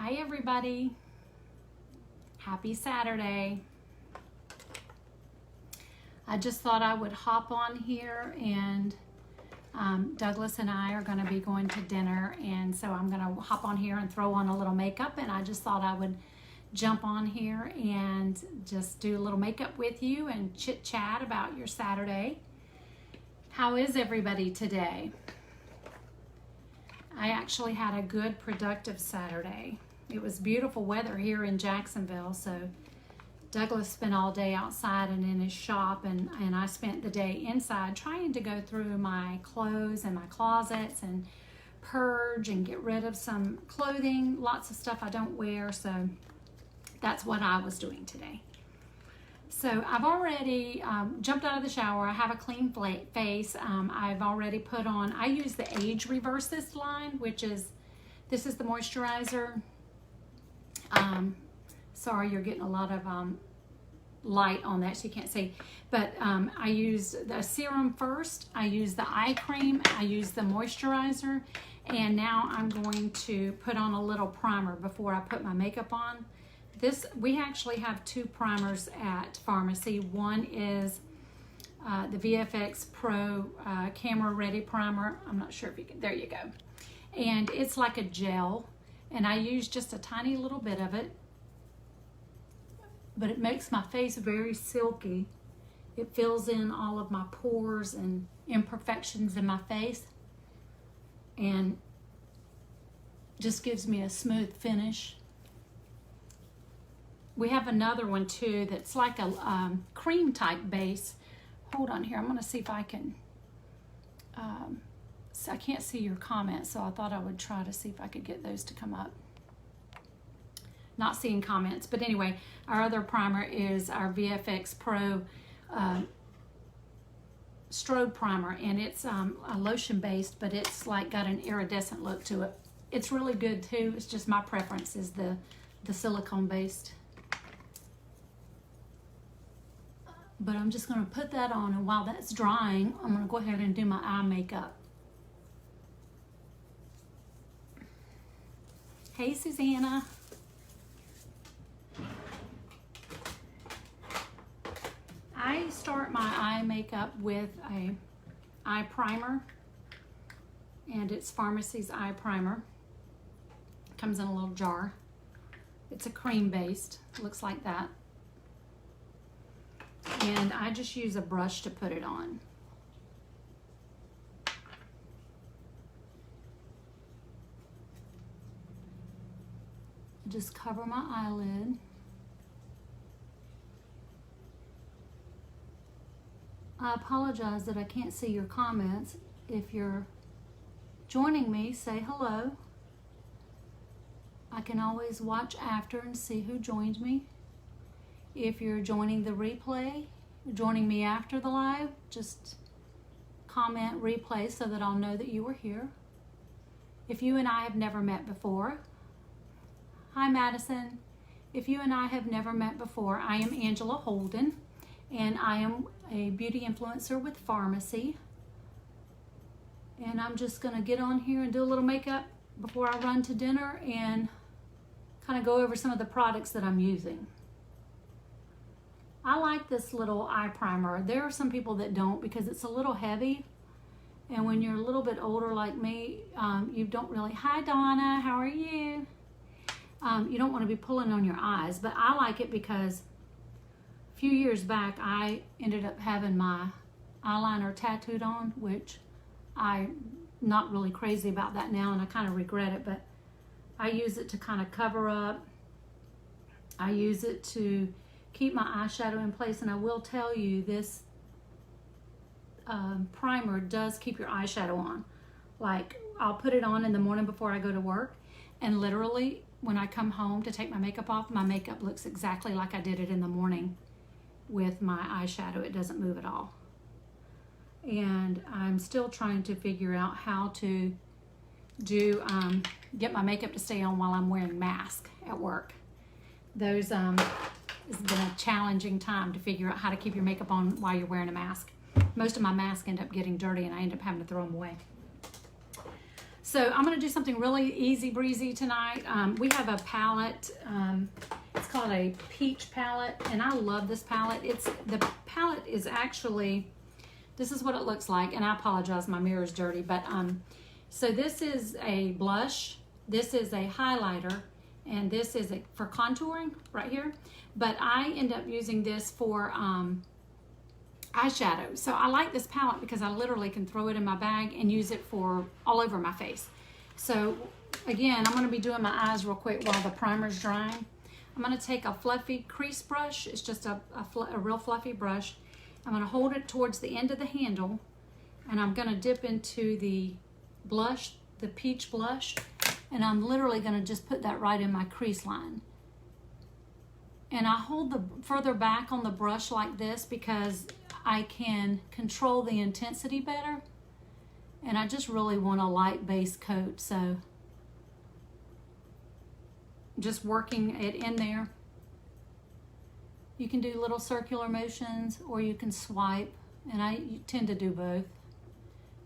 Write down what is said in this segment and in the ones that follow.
Hi everybody, happy Saturday. I just thought I would hop on here, and Douglas and I are going to be going to dinner, and so I'm going to hop on here and throw on a little makeup, and I just thought I would jump on here and just do a little makeup with you and chit chat about your Saturday. How is everybody today? I actually had a good, productive Saturday. It was beautiful weather here in Jacksonville, so Douglas spent all day outside and in his shop, and I spent the day inside trying to go through my clothes and my closets and purge and get rid of some clothing, lots of stuff I don't wear, so that's what I was doing today. So I've already jumped out of the shower. I have a clean face. I've already put on, I use the Age Reverses line, which is, this is the moisturizer. Sorry, you're getting a lot of light on that so you can't see. But I use the serum first. I use the eye cream. I use the moisturizer. And now I'm going to put on a little primer before I put my makeup on. We actually have two primers at pharmacy. One is the VFX Pro Camera Ready Primer. I'm not sure if you can, there you go. And it's like a gel, and I use just a tiny little bit of it, but it makes my face very silky. It fills in all of my pores and imperfections in my face, and just gives me a smooth finish. We have another one too that's like a cream type base. Hold on here, I'm gonna see if I can, so I can't see your comments, so I thought I would try to see if I could get those to come up. Not seeing comments, but anyway, our other primer is our VFX Pro Strobe Primer, and it's a lotion based, but it's like got an iridescent look to it. It's really good too. It's just my preference is the silicone based. But I'm just going to put that on, and while that's drying, I'm going to go ahead and do my eye makeup. Hey, Susanna. I start my eye makeup with a eye primer, and it's Pharmacy's eye primer. It comes in a little jar. It's a cream based, looks like that. And I just use a brush to put it on. Just cover my eyelid. I apologize that I can't see your comments. If you're joining me, say hello. I can always watch after and see who joined me. If you're joining the replay, joining me after the live, just comment replay so that I'll know that you were here. If you and I have never met before, hi Madison. If you and I have never met before, I am Angela Holden, and I am a beauty influencer with Pharmacy. And I'm just gonna get on here and do a little makeup before I run to dinner and kind of go over some of the products that I'm using. I like this little eye primer. There are some people that don't because it's a little heavy. And when you're a little bit older like me, you don't really, hi Donna, how are you? You don't want to be pulling on your eyes, but I like it because a few years back, I ended up having my eyeliner tattooed on, which I'm not really crazy about that now, and I kind of regret it, but I use it to kind of cover up. I use it to keep my eyeshadow in place, and I will tell you this primer does keep your eyeshadow on. Like, I'll put it on in the morning before I go to work, and literally when I come home to take my makeup off, my makeup looks exactly like I did it in the morning with my eyeshadow. It doesn't move at all. And I'm still trying to figure out how to do get my makeup to stay on while I'm wearing mask at work. Those it's been a challenging time to figure out how to keep your makeup on while you're wearing a mask. Most of my masks end up getting dirty, and I end up having to throw them away. So I'm going to do something really easy breezy tonight. We have a palette. It's called a peach palette, and I love this palette. The palette is actually, this is what it looks like, and I apologize, my mirror is dirty, but so this is a blush, this is a highlighter, and this is for contouring right here. But I end up using this for eyeshadow. So I like this palette because I literally can throw it in my bag and use it for all over my face. So again, I'm going to be doing my eyes real quick while the primer's drying. I'm going to take a fluffy crease brush. It's just a real fluffy brush. I'm going to hold it towards the end of the handle, and I'm going to dip into the blush, the peach blush, and I'm literally going to just put that right in my crease line. And I hold the further back on the brush like this because I can control the intensity better, and I just really want a light base coat, so just working it in there. You can do little circular motions or you can swipe, and I tend to do both,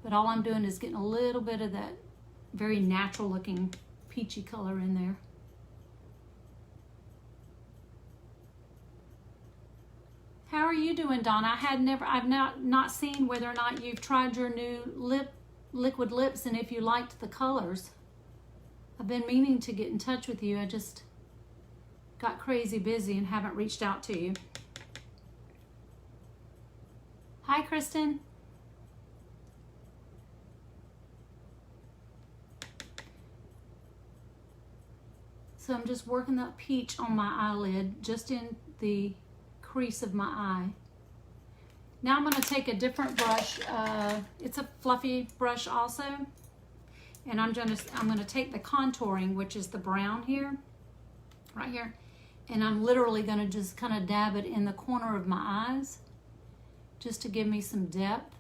but all I'm doing is getting a little bit of that very natural looking peachy color in there. How are you doing, Donna? I've not seen whether or not you've tried your new liquid lips and if you liked the colors. I've been meaning to get in touch with you. I just got crazy busy and haven't reached out to you. Hi, Kristen. So I'm just working that peach on my eyelid, just in the crease of my eye. Now I'm going to take a different brush. It's a fluffy brush also, and I'm going to take the contouring, which is the brown here, right here, and I'm literally going to just kind of dab it in the corner of my eyes, just to give me some depth.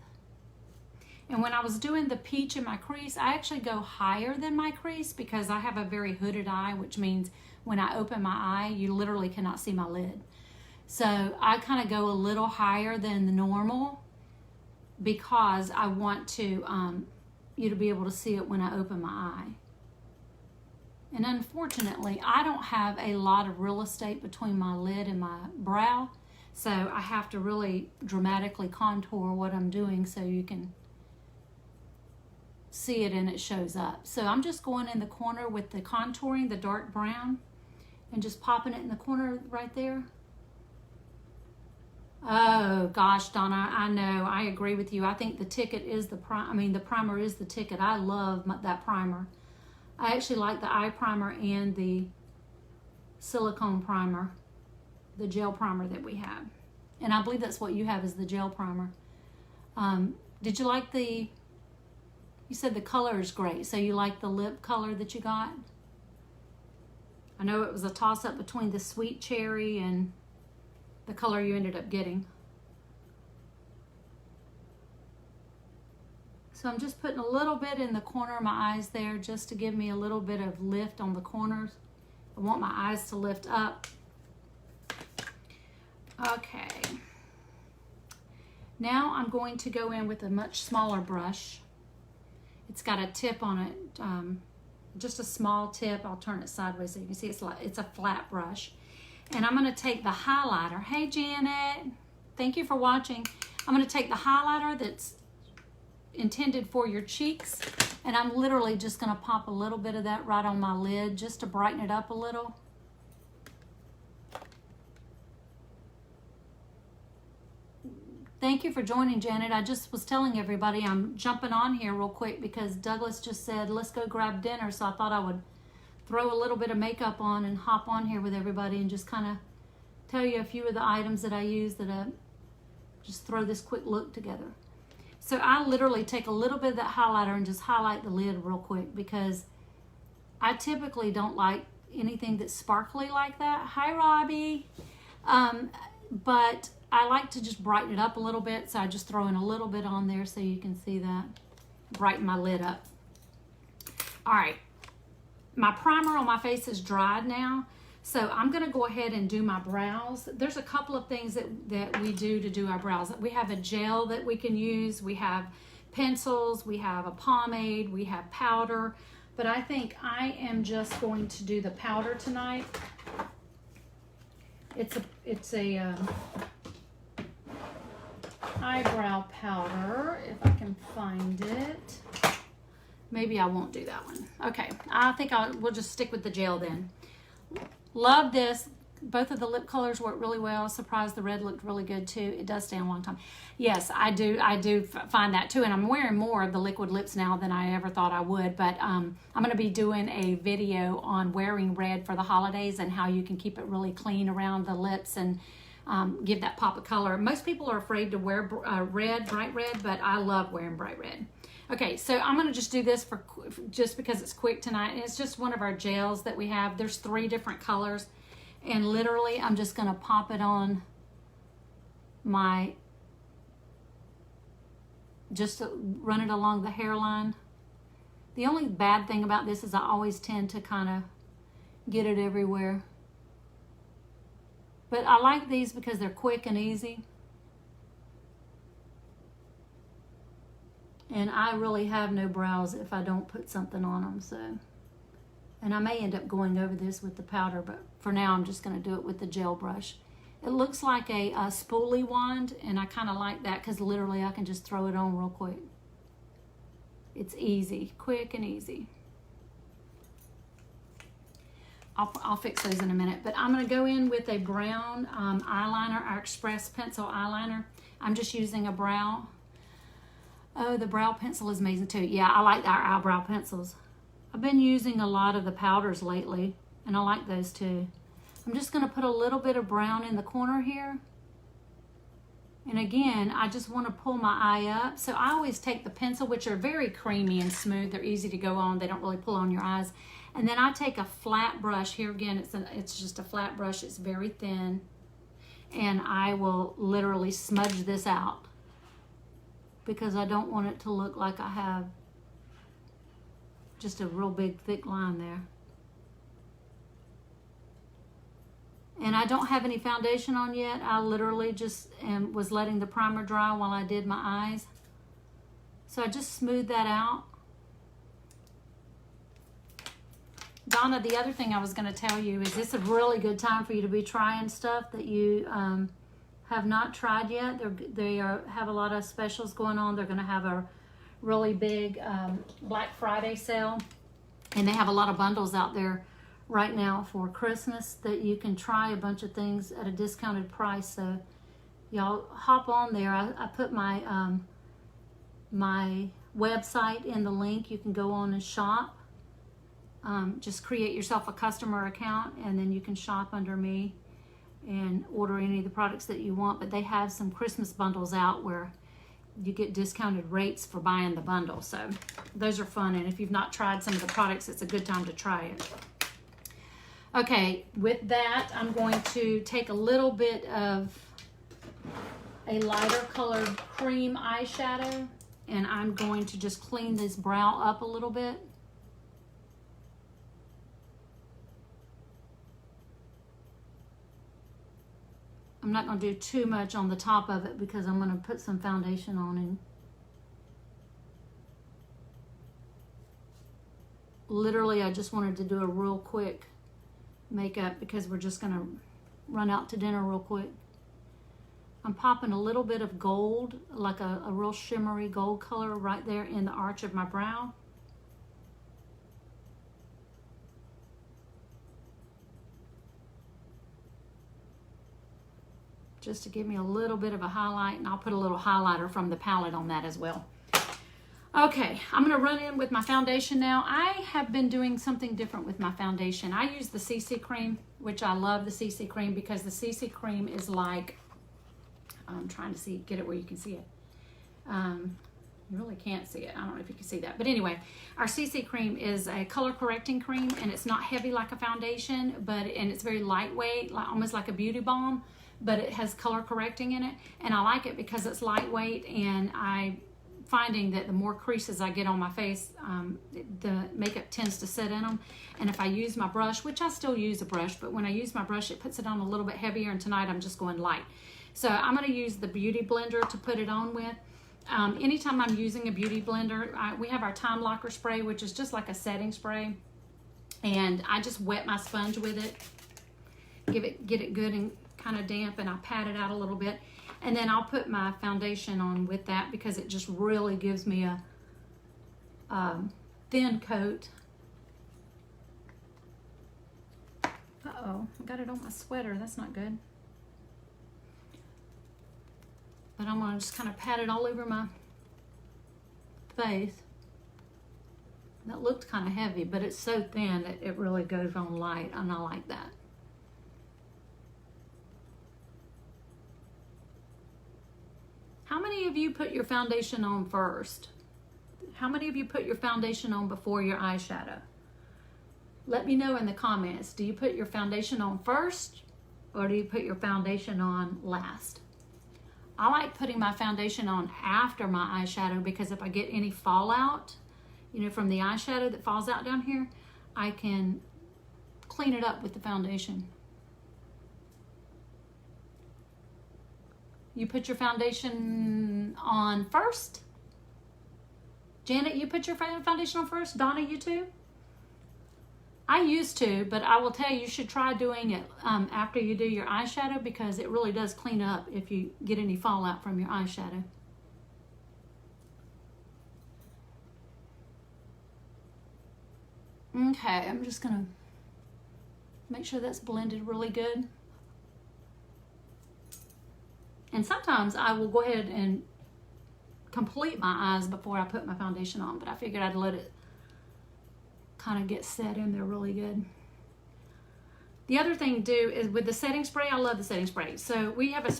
And when I was doing the peach in my crease, I actually go higher than my crease because I have a very hooded eye, which means when I open my eye, you literally cannot see my lid. So I kind of go a little higher than the normal because I want to you to be able to see it when I open my eye. And unfortunately, I don't have a lot of real estate between my lid and my brow, so I have to really dramatically contour what I'm doing so you can see it and it shows up. So I'm just going in the corner with the contouring, the dark brown, and just popping it in the corner right there. Oh gosh, Donna, I know, I agree with you. I think the ticket is the primer is the ticket. I love that primer. I actually like the eye primer and the silicone primer, the gel primer that we have. And I believe that's what you have, is the gel primer. Did you like you said the color is great, so you like the lip color that you got? I know it was a toss-up between the sweet cherry and the color you ended up getting. So I'm just putting a little bit in the corner of my eyes there just to give me a little bit of lift on the corners. I want my eyes to lift up. Okay. Now I'm going to go in with a much smaller brush. It's got a tip on it, just a small tip. I'll turn it sideways so you can see it's a flat brush. And I'm going to take the highlighter. Hey, Janet. Thank you for watching. I'm going to take the highlighter that's intended for your cheeks, and I'm literally just going to pop a little bit of that right on my lid just to brighten it up a little. Thank you for joining, Janet. I just was telling everybody I'm jumping on here real quick because Douglas just said, let's go grab dinner, so I thought I would throw a little bit of makeup on and hop on here with everybody and just kind of tell you a few of the items that I use that just throw this quick look together. So I literally take a little bit of that highlighter and just highlight the lid real quick because I typically don't like anything that's sparkly like that. Hi, Robbie. But I like to just brighten it up a little bit, so I just throw in a little bit on there so you can see that. Brighten my lid up. All right. My primer on my face is dried now, so I'm going to go ahead and do my brows. There's a couple of things that we do to do our brows. We have a gel that we can use. We have pencils, we have a pomade, we have powder, but I think I am just going to do the powder tonight. It's a eyebrow powder, if I can find it. Maybe I won't do that one. Okay, I think we'll just stick with the gel then. Love this. Both of the lip colors work really well. Surprised the red looked really good too. It does stay a long time. Yes, I do find that too. And I'm wearing more of the liquid lips now than I ever thought I would. But I'm going to be doing a video on wearing red for the holidays and how you can keep it really clean around the lips and give that pop of color. Most people are afraid to wear red, bright red, but I love wearing bright red. Okay, so I'm going to just do this just because it's quick tonight. And it's just one of our gels that we have. There's 3 different colors. And literally, I'm just going to pop it on just to run it along the hairline. The only bad thing about this is I always tend to kind of get it everywhere. But I like these because they're quick and easy. And I really have no brows if I don't put something on them, so. And I may end up going over this with the powder, but for now I'm just going to do it with the gel brush. It looks like a spoolie wand, and I kind of like that because literally I can just throw it on real quick. It's easy, quick and easy. I'll fix those in a minute, but I'm going to go in with a brown eyeliner, our Express pencil eyeliner. I'm just using a brow. Oh, the brow pencil is amazing too. Yeah, I like our eyebrow pencils. I've been using a lot of the powders lately, and I like those too. I'm just going to put a little bit of brown in the corner here. And again, I just want to pull my eye up. So I always take the pencil, which are very creamy and smooth. They're easy to go on. They don't really pull on your eyes. And then I take a flat brush. Here again, it's just a flat brush. It's very thin. And I will literally smudge this out because I don't want it to look like I have just a real big thick line there. And I don't have any foundation on yet. I literally just was letting the primer dry while I did my eyes. So I just smoothed that out. Donna, the other thing I was going to tell you is this is a really good time for you to be trying stuff that you have not tried yet. They have a lot of specials going on. They're going to have a really big Black Friday sale, and they have a lot of bundles out there right now for Christmas that you can try a bunch of things at a discounted price. So y'all hop on there. I put my my website in the link. You can go on and shop. Just create yourself a customer account, and then you can shop under me and order any of the products that you want. But they have some Christmas bundles out where you get discounted rates for buying the bundle. So those are fun. And if you've not tried some of the products, it's a good time to try it. Okay, with that, I'm going to take a little bit of a lighter colored cream eyeshadow, and I'm going to just clean this brow up a little bit. I'm not going to do too much on the top of it because I'm going to put some foundation on it. Literally, I just wanted to do a real quick makeup because we're just going to run out to dinner real quick. I'm popping a little bit of gold, like a real shimmery gold color right there in the arch of my brow. Just to give me a little bit of a highlight, and I'll put a little highlighter from the palette on that as well. Okay, I'm going to run in with my foundation now. I have been doing something different with my foundation. I use the CC cream, which I love the CC cream because the CC cream is like, I'm trying to get it where you can see it. You really can't see it. I don't know if you can see that. But anyway, our CC cream is a color correcting cream, and it's not heavy like a foundation, and it's very lightweight, almost like a beauty balm, but it has color correcting in it. And I like it because it's lightweight, and I'm finding that the more creases I get on my face, the makeup tends to sit in them. And if I use my brush, which I still use a brush, but when I use my brush, it puts it on a little bit heavier, and tonight I'm just going light. So I'm going to use the Beauty Blender to put it on with. anytime I'm using a beauty blender, we have our Time Locker spray, which is just like a setting spray. And I just wet my sponge with it, get it good and kind of damp, and I pat it out a little bit. And then I'll put my foundation on with that because it just really gives me a thin coat. Uh-oh, I got it on my sweater. That's not good. But I'm gonna just kind of pat it all over my face. That looked kind of heavy, but it's so thin that it really goes on light, and I like that. How many of you put your foundation on first? How many of you put your foundation on before your eyeshadow? Let me know in the comments. Do you put your foundation on first, or do you put your foundation on last? I like putting my foundation on after my eyeshadow because if I get any fallout, you know, from the eyeshadow that falls out down here, I can clean it up with the foundation. You put your foundation on first? Janet, you put your foundation on first? Donna, you too? I used to, but I will tell you, you should try doing it after you do your eyeshadow because it really does clean up if you get any fallout from your eyeshadow. Okay, I'm just gonna make sure that's blended really good. And sometimes I will go ahead and complete my eyes before I put my foundation on, but I figured I'd let it kind of get set in there really good. The other thing to do is with the setting spray, I love the setting spray. So we have a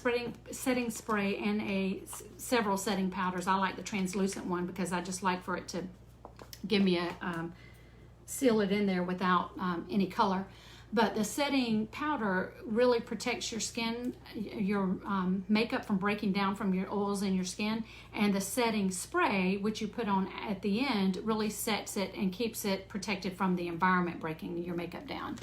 setting spray and several setting powders. I like the translucent one because I just like for it to give me a, seal it in there without any color. But the setting powder really protects your skin, your makeup from breaking down from your oils in your skin. And the setting spray, which you put on at the end, really sets it and keeps it protected from the environment breaking your makeup down.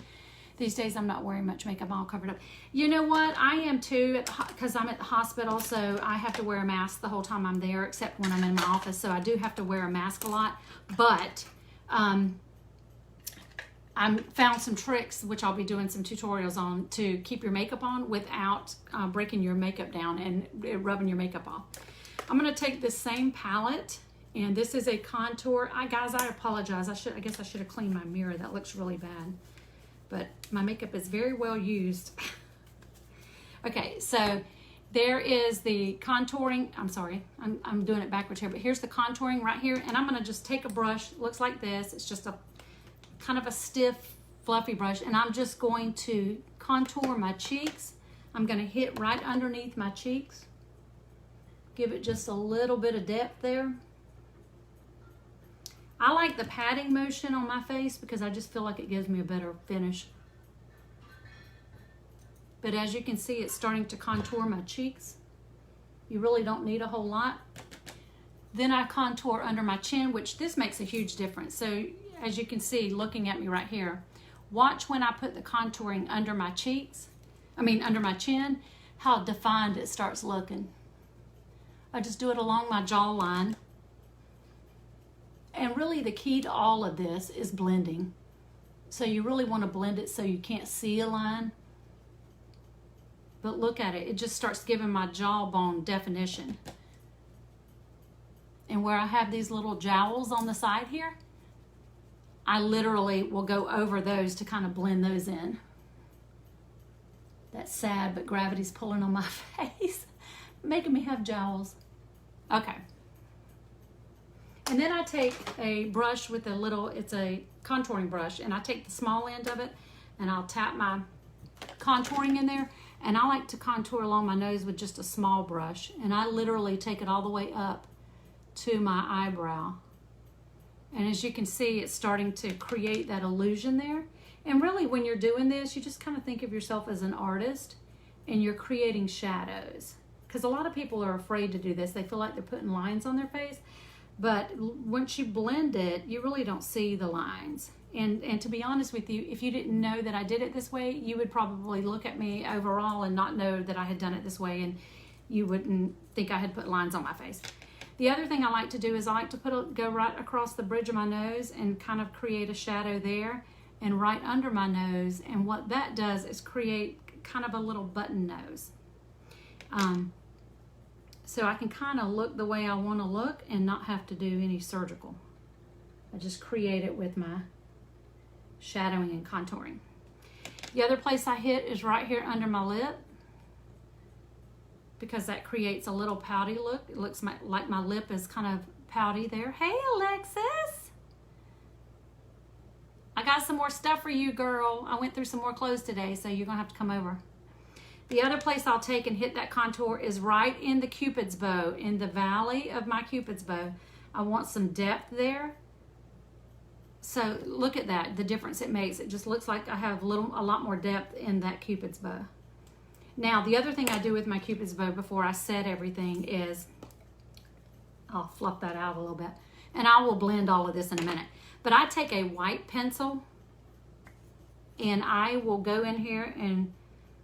These days I'm not wearing much makeup, I'm all covered up. You know what, I am too, because I'm at the hospital, so I have to wear a mask the whole time I'm there, except when I'm in my office, so I do have to wear a mask a lot. But I found some tricks, which I'll be doing some tutorials on, to keep your makeup on without breaking your makeup down and rubbing your makeup off. I'm going to take this same palette, and this is a contour. Guys, I apologize. I guess I should have cleaned my mirror. That looks really bad. But my makeup is very well used. Okay, so there is the contouring. I'm sorry, I'm doing it backwards here, but here's the contouring right here, and I'm going to just take a brush. It looks like this. It's just a kind of a stiff, fluffy brush, and I'm just going to contour my cheeks. I'm going to hit right underneath my cheeks. Give it just a little bit of depth there. I like the patting motion on my face because I just feel like it gives me a better finish. But as you can see, it's starting to contour my cheeks. You really don't need a whole lot. Then I contour under my chin, which this makes a huge difference. So as you can see, looking at me right here, watch when I put the contouring under my cheeks, under my chin, how defined it starts looking. I just do it along my jawline. And really the key to all of this is blending. So you really want to blend it so you can't see a line. But look at it, it just starts giving my jawbone definition. And where I have these little jowls on the side here, I literally will go over those to kind of blend those in. That's sad, but gravity's pulling on my face, making me have jowls. Okay. And then I take a brush with a little, it's a contouring brush, and I take the small end of it and I'll tap my contouring in there. And I like to contour along my nose with just a small brush. And I literally take it all the way up to my eyebrow. And as you can see, it's starting to create that illusion there. And really, when you're doing this, you just kind of think of yourself as an artist and you're creating shadows. Because a lot of people are afraid to do this. They feel like they're putting lines on their face. But once you blend it, you really don't see the lines. And to be honest with you, if you didn't know that I did it this way, you would probably look at me overall and not know that I had done it this way, and you wouldn't think I had put lines on my face. The other thing I like to do is I like to go right across the bridge of my nose and kind of create a shadow there and right under my nose. And what that does is create kind of a little button nose. So I can kind of look the way I want to look and not have to do any surgical. I just create it with my shadowing and contouring. The other place I hit is right here under my lip, because that creates a little pouty look. It looks like my lip is kind of pouty there. Hey, Alexis. I got some more stuff for you, girl. I went through some more clothes today, so you're going to have to come over. The other place I'll take and hit that contour is right in the Cupid's bow, in the valley of my Cupid's bow. I want some depth there. So look at that, the difference it makes. It just looks like I have a lot more depth in that Cupid's bow. Now, the other thing I do with my Cupid's bow before I set everything is, I'll fluff that out a little bit, and I will blend all of this in a minute. But I take a white pencil, and I will go in here and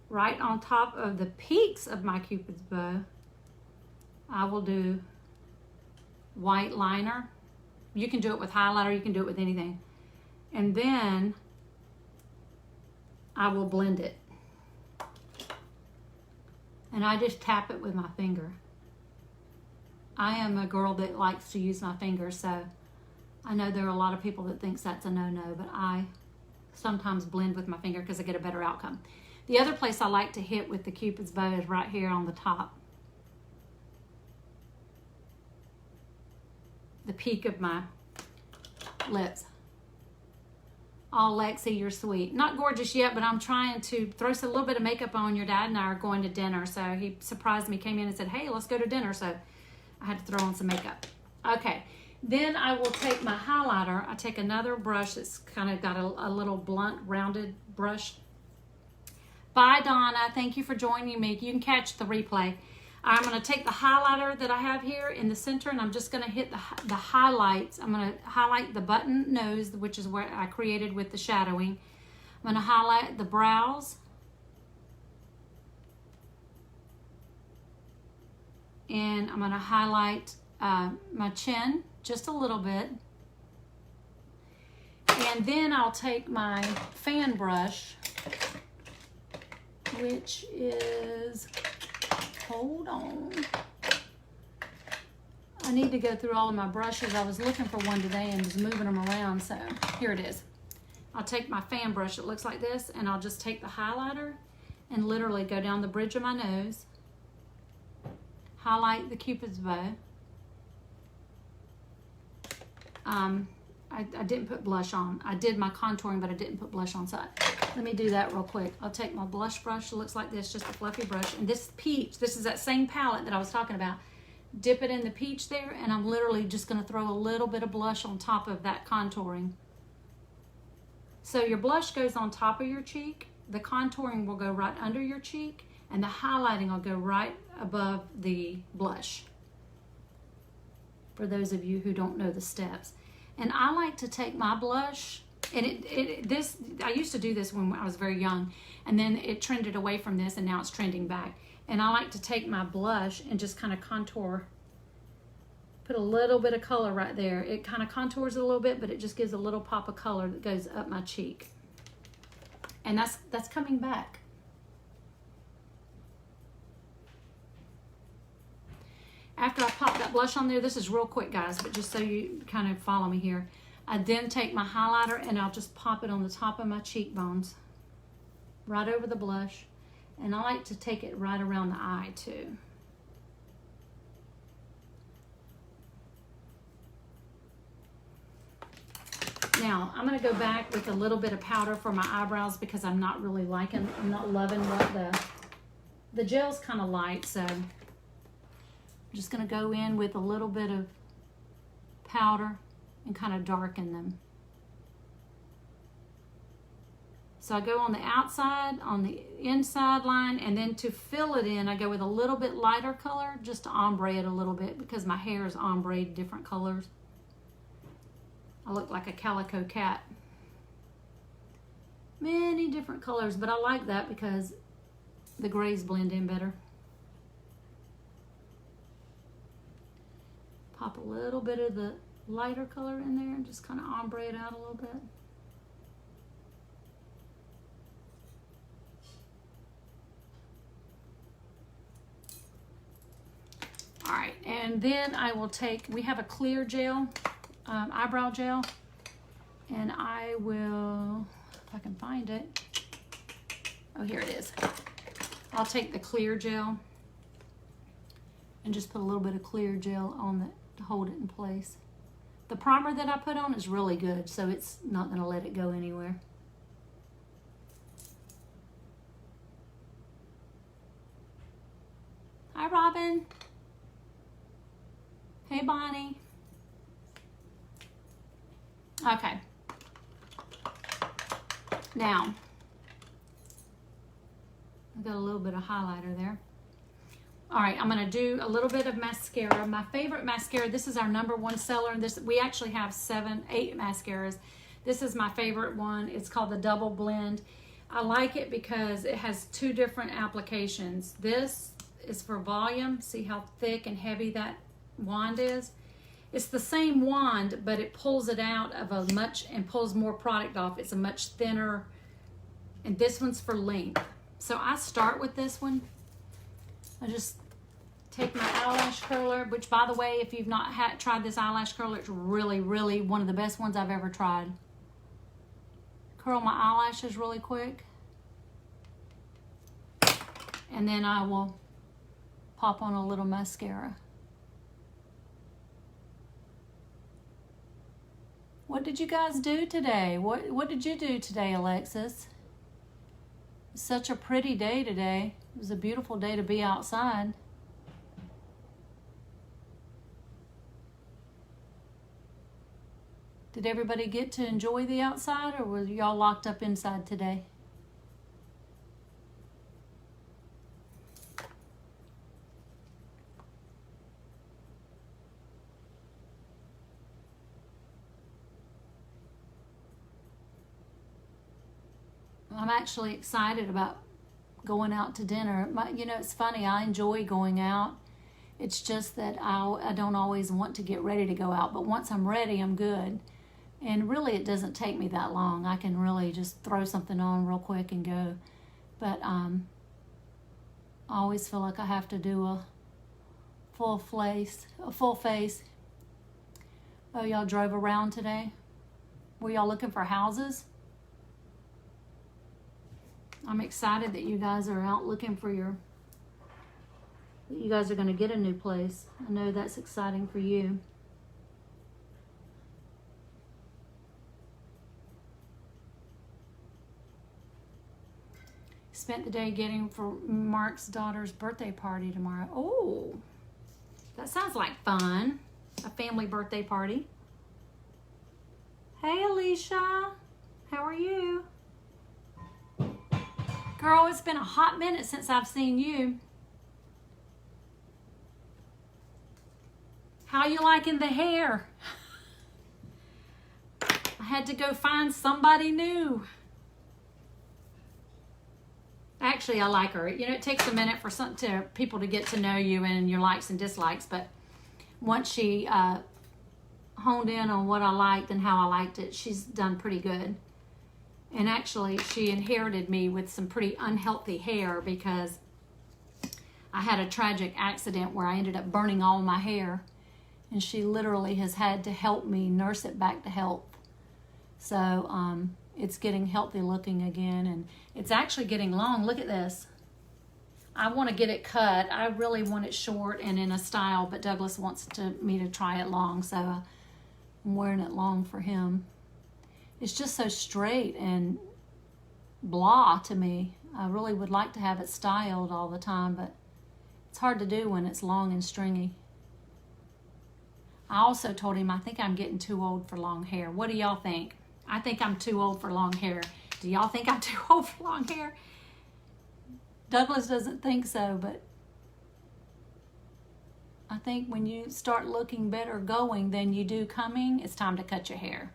right on top of the peaks of my Cupid's bow, I will do white liner. You can do it with highlighter, you can do it with anything. And then I will blend it. And I just tap it with my finger. I am a girl that likes to use my fingers, so I know there are a lot of people that thinks that's a no-no, but I sometimes blend with my finger because I get a better outcome. The other place I like to hit with the Cupid's bow is right here on the top. The peak of my lips. Oh, Lexi, you're sweet. Not gorgeous yet, but I'm trying to throw a little bit of makeup on. Your dad and I are going to dinner, so he surprised me, came in and said, hey, let's go to dinner, so I had to throw on some makeup. Okay, then I will take my highlighter. I take another brush that's kind of got a little blunt, rounded brush. Bye, Donna. Thank you for joining me. You can catch the replay. I'm going to take the highlighter that I have here in the center, and I'm just going to hit the highlights. I'm going to highlight the button nose, which is where I created with the shadowing. I'm going to highlight the brows. And I'm going to highlight my chin just a little bit. And then I'll take my fan brush, which is... Hold on. I need to go through all of my brushes. I was looking for one today and was moving them around, so here it is. I'll take my fan brush, it looks like this, and I'll just take the highlighter and literally go down the bridge of my nose, highlight the Cupid's bow. I didn't put blush on. I did my contouring, but I didn't put blush on. So let me do that real quick. I'll take my blush brush. It looks like this, just a fluffy brush. And this peach, this is that same palette that I was talking about. Dip it in the peach there, and I'm literally just going to throw a little bit of blush on top of that contouring. So your blush goes on top of your cheek. The contouring will go right under your cheek, and the highlighting will go right above the blush. For those of you who don't know the steps. And I like to take my blush, and I used to do this when I was very young, and then it trended away from this, and now it's trending back. And I like to take my blush and just kind of contour, put a little bit of color right there. It kind of contours it a little bit, but it just gives a little pop of color that goes up my cheek. And that's coming back. After I pop that blush on there, this is real quick, guys, but just so you kind of follow me here. I then take my highlighter and I'll just pop it on the top of my cheekbones, right over the blush. And I like to take it right around the eye too. Now, I'm going to go back with a little bit of powder for my eyebrows because I'm not loving what the gel's kind of light, so I'm just going to go in with a little bit of powder and kind of darken them. So I go on the outside, on the inside line, and then to fill it in, I go with a little bit lighter color just to ombre it a little bit because my hair is ombre different colors. I look like a calico cat. Many different colors, but I like that because the grays blend in better. pop a little bit of the lighter color in there and just kind of ombre it out a little bit. All right, and then I will take, we have a clear gel, eyebrow gel, and I will, if I can find it, oh, here it is. I'll take the clear gel and just put a little bit of clear gel on it to hold it in place. The primer that I put on is really good, so it's not going to let it go anywhere. Hi, Robin. Hey, Bonnie. Okay. Now, I've got a little bit of highlighter there. All right, I'm gonna do a little bit of mascara. My favorite mascara, this is our #1 seller. We actually have 7, 8 mascaras. This is my favorite one. It's called the Double Blend. I like it because it has 2 different applications. This is for volume. See how thick and heavy that wand is? It's the same wand, but it pulls it out of a much, and pulls more product off. It's a much thinner, and this one's for length. So I start with this one. I just take my eyelash curler, which, by the way, if you've not tried this eyelash curler, it's really, really one of the best ones I've ever tried. Curl my eyelashes really quick. And then I will pop on a little mascara. What did you guys do today? What did you do today, Alexis? It's such a pretty day today. It was a beautiful day to be outside. Did everybody get to enjoy the outside, or were y'all locked up inside today? I'm actually excited about going out to dinner. You know, it's funny, I enjoy going out. It's just that I don't always want to get ready to go out, but once I'm ready, I'm good. And really, it doesn't take me that long. I can really just throw something on real quick and go. But I always feel like I have to do a full face. Oh, y'all drove around today? Were y'all looking for houses? I'm excited that you guys are out looking for you guys are going to get a new place. I know that's exciting for you. Spent the day getting for Mark's daughter's birthday party tomorrow. Oh, that sounds like fun. A family birthday party. Hey, Alicia. How are you? Girl, it's been a hot minute since I've seen you. How you liking the hair? I had to go find somebody new. Actually, I like her. You know, it takes a minute for people to get to know you and your likes and dislikes, but once she honed in on what I liked and how I liked it, she's done pretty good. And actually, she inherited me with some pretty unhealthy hair because I had a tragic accident where I ended up burning all my hair. And she literally has had to help me nurse it back to health. So it's getting healthy looking again. And it's actually getting long. Look at this. I want to get it cut. I really want it short and in a style, but Douglas wants me to try it long. So I'm wearing it long for him. It's just so straight and blah to me. I really would like to have it styled all the time, but it's hard to do when it's long and stringy. I also told him I think I'm getting too old for long hair. What do y'all think? I think I'm too old for long hair. Do y'all think I'm too old for long hair? Douglas doesn't think so, but I think when you start looking better going than you do coming, it's time to cut your hair.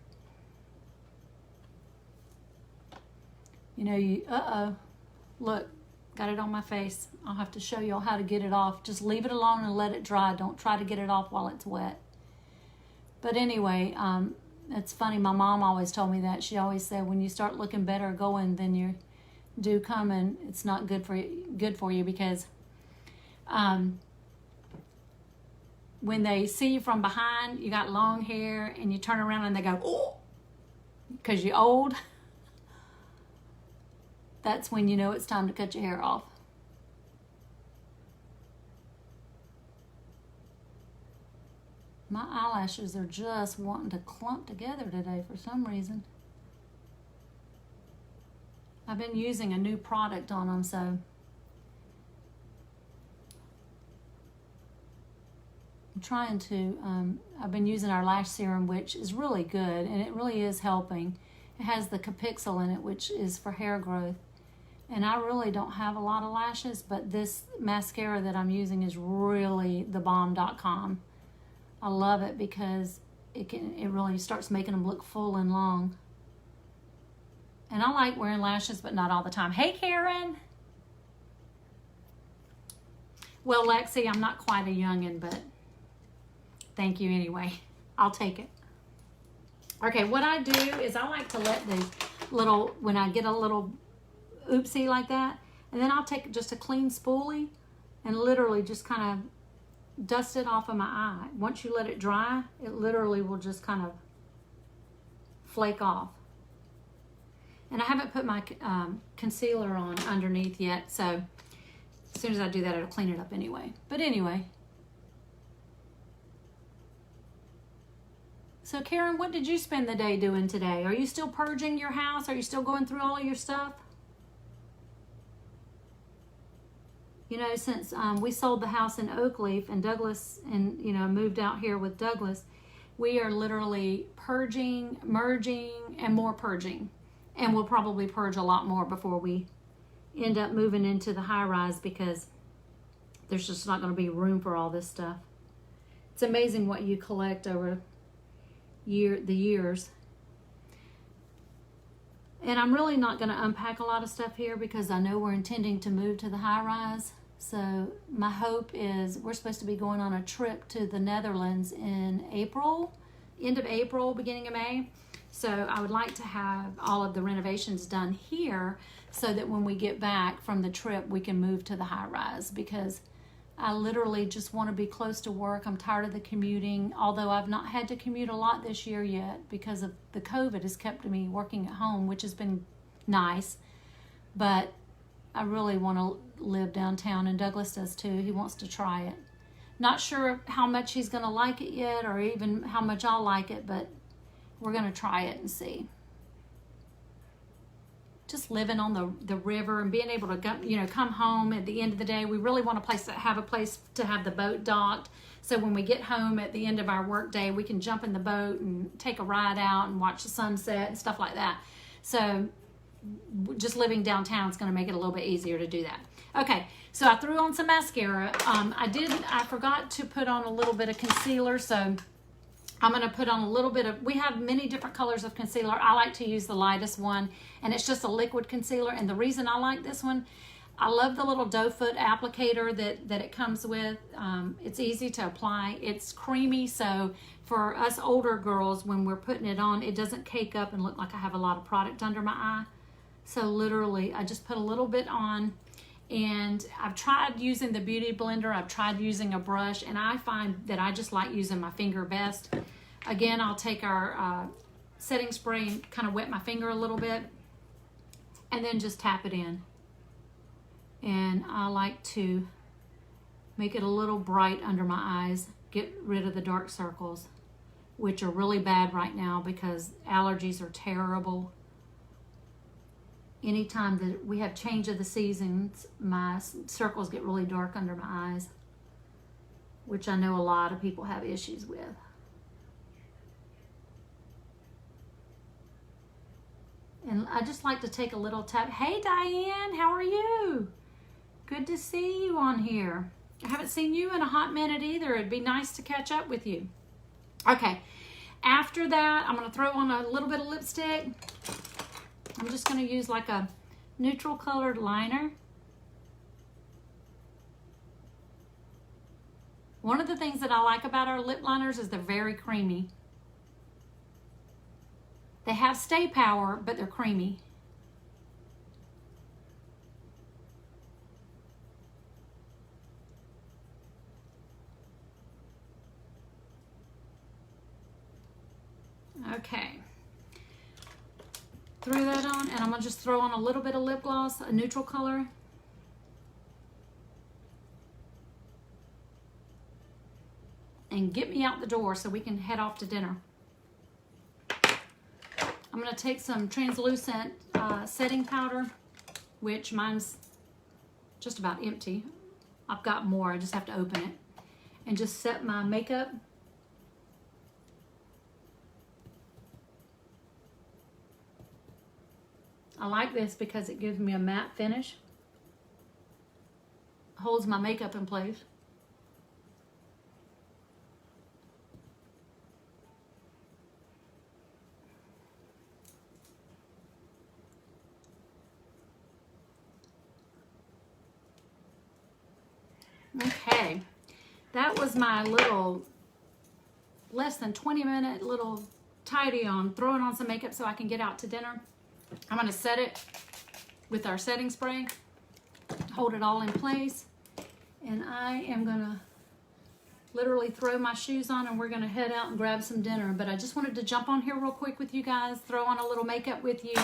You know, look, got it on my face. I'll have to show y'all how to get it off. Just leave it alone and let it dry. Don't try to get it off while it's wet. But anyway, it's funny. My mom always told me that. She always said, when you start looking better going than you do coming, it's not good for you because when they see you from behind, you got long hair, and you turn around and they go, oh, because you're old. That's when you know it's time to cut your hair off. My eyelashes are just wanting to clump together today for some reason. I've been using a new product on them, so I'm trying to, I've been using our lash serum, which is really good, and it really is helping. It has the Capixyl in it, which is for hair growth. And I really don't have a lot of lashes, but this mascara that I'm using is really thebomb.com. I love it because it really starts making them look full and long. And I like wearing lashes, but not all the time. Hey, Karen. Well, Lexi, I'm not quite a youngin', but thank you anyway. I'll take it. Okay, what I do is I like to let the little, when I get a little oopsie like that, and then I'll take just a clean spoolie and literally just kind of dust it off of my eye. Once you let it dry, it literally will just kind of flake off. And I haven't put my concealer on underneath yet, so as soon as I do that, it'll clean it up anyway. But anyway. So Karen, what did you spend the day doing today? Are you still purging your house? Are you still going through all of your stuff? You know, since we sold the house in Oakleaf and Douglas, and you know, moved out here with Douglas, we are literally purging, merging, and more purging. And we'll probably purge a lot more before we end up moving into the high rise because there's just not going to be room for all this stuff. It's amazing what you collect over the years. And I'm really not going to unpack a lot of stuff here because I know we're intending to move to the high rise. So my hope is we're supposed to be going on a trip to the Netherlands in April, end of April, beginning of May. So I would like to have all of the renovations done here so that when we get back from the trip, we can move to the high rise because I literally just want to be close to work. I'm tired of the commuting, although I've not had to commute a lot this year yet because of the COVID has kept me working at home, which has been nice. But I really want to live downtown, and Douglas does too. He wants to try it. Not sure how much he's going to like it yet or even how much I'll like it, but we're going to try it and see. Just living on the river and being able to go, you know, come home at the end of the day. We really want to have a place to have the boat docked. So when we get home at the end of our work day, we can jump in the boat and take a ride out and watch the sunset and stuff like that. So just living downtown is going to make it a little bit easier to do that. Okay, so I threw on some mascara. I forgot to put on a little bit of concealer, so I'm going to put on a little bit of, we have many different colors of concealer. I like to use the lightest one, and it's just a liquid concealer. And the reason I like this one, I love the little doe foot applicator that it comes with. It's easy to apply. It's creamy, so for us older girls, when we're putting it on, it doesn't cake up and look like I have a lot of product under my eye. So literally, I just put a little bit on. And I've tried using the Beauty Blender. I've tried using a brush, and I find that I just like using my finger best. Again, I'll take our setting spray and kind of wet my finger a little bit and then just tap it in. And I like to make it a little bright under my eyes, get rid of the dark circles, which are really bad right now because allergies are terrible. Anytime that we have change of the seasons, my circles get really dark under my eyes, which I know a lot of people have issues with. And I just like to take a little tap. Hey, Diane, how are you? Good to see you on here. I haven't seen you in a hot minute either. It'd be nice to catch up with you. Okay, after that, I'm going to throw on a little bit of lipstick. I'm just going to use like a neutral colored liner. One of the things that I like about our lip liners is they're very creamy. They have stay power, but they're creamy. Okay. Threw that on, and I'm going to just throw on a little bit of lip gloss, a neutral color. And get me out the door so we can head off to dinner. I'm going to take some translucent setting powder, which mine's just about empty. I've got more, I just have to open it. And just set my makeup. I like this because it gives me a matte finish. Holds my makeup in place. Okay, that was my little less than 20-minute little tidy on throwing on some makeup so I can get out to dinner. I'm going to set it with our setting spray, hold it all in place, and I am going to literally throw my shoes on and we're going to head out and grab some dinner. But I just wanted to jump on here real quick with you guys, throw on a little makeup with you,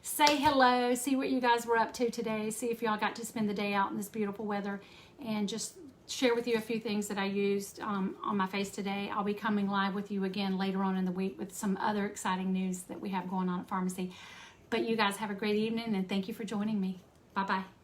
say hello, see what you guys were up to today, see if y'all got to spend the day out in this beautiful weather, and just share with you a few things that I used on my face today. I'll be coming live with you again later on in the week with some other exciting news that we have going on at Farmacy. But you guys have a great evening, and thank you for joining me. Bye-bye.